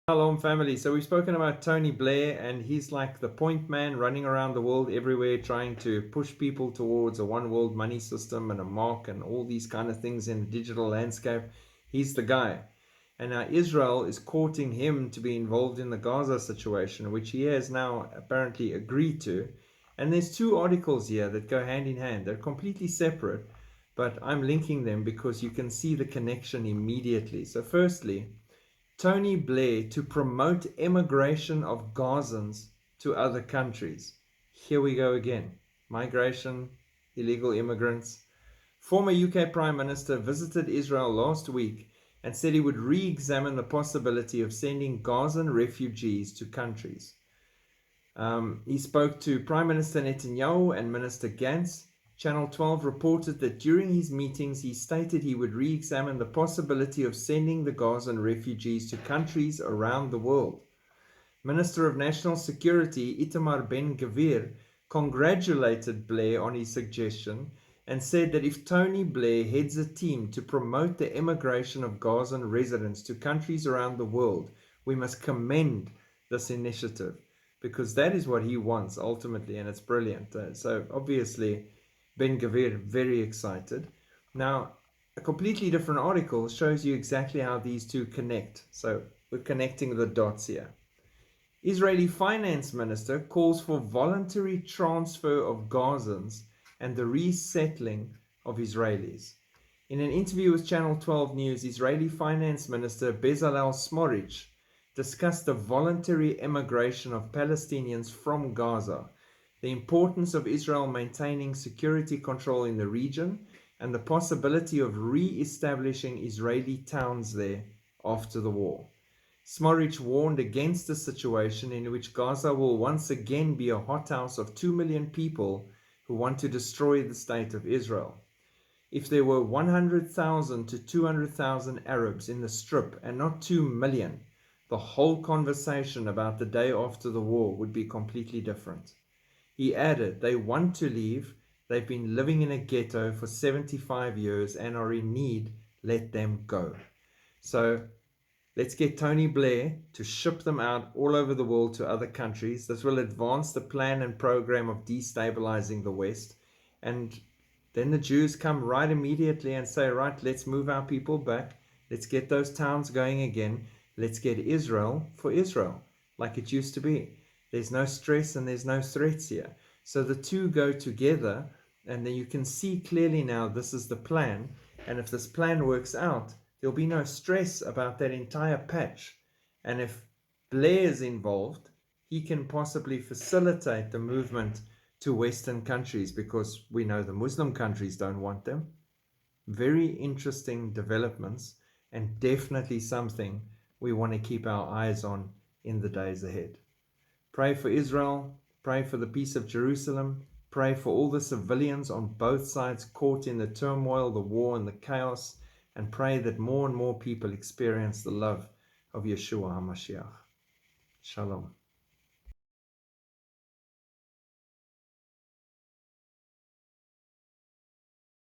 Shalom family. So we've spoken about Tony Blair, and he's like the point man running around the world everywhere trying to push people towards a one world money system and a mark and all these kind of things in the digital landscape. He's the guy. And now Israel is courting him to be involved in the Gaza situation, which he has now apparently agreed to. And there's two articles here that go hand in hand. They're completely separate, but I'm linking them because you can see the connection immediately. So firstly, Tony Blair to promote emigration of Gazans to other countries. Here we go again. Migration, illegal immigrants. Former UK Prime Minister visited Israel last week and said he would re-examine the possibility of sending Gazan refugees to countries. He spoke to Prime Minister Netanyahu and Minister Gantz. Channel 12 reported that during his meetings he stated he would re-examine the possibility of sending the Gazan refugees to countries around the world. Minister of National Security Itamar Ben-Gvir congratulated Blair on his suggestion and said that if Tony Blair heads a team to promote the emigration of Gazan residents to countries around the world, we must commend this initiative, because that is what he wants ultimately, and it's brilliant. So obviously Ben-Gvir very excited. Now, a completely different article shows you exactly how these two connect. So we're connecting the dots here. Israeli Finance Minister calls for voluntary transfer of Gazans and the resettling of Israelis. In an interview with Channel 12 News, Israeli Finance Minister Bezalel Smotrich discussed the voluntary emigration of Palestinians from Gaza, the importance of Israel maintaining security control in the region, and the possibility of re-establishing Israeli towns there after the war. Smotrich warned against a situation in which Gaza will once again be a hothouse of 2 million people who want to destroy the state of Israel. If there were 100,000 to 200,000 Arabs in the Strip and not 2 million, the whole conversation about the day after the war would be completely different. He added, they want to leave, they've been living in a ghetto for 75 years and are in need, let them go. So let's get Tony Blair to ship them out all over the world to other countries. This will advance the plan and program of destabilizing the West. And then the Jews come right immediately and say, right, let's move our people back. Let's get those towns going again. Let's get Israel for Israel, like it used to be. There's no stress and there's no threats here. So the two go together, and then you can see clearly now this is the plan. And if this plan works out, there'll be no stress about that entire patch. And if Blair is involved, he can possibly facilitate the movement to Western countries, because we know the Muslim countries don't want them. Very interesting developments, and definitely something we want to keep our eyes on in the days ahead. Pray for Israel, pray for the peace of Jerusalem, pray for all the civilians on both sides caught in the turmoil, the war, and the chaos, and pray that more and more people experience the love of Yeshua HaMashiach. Shalom.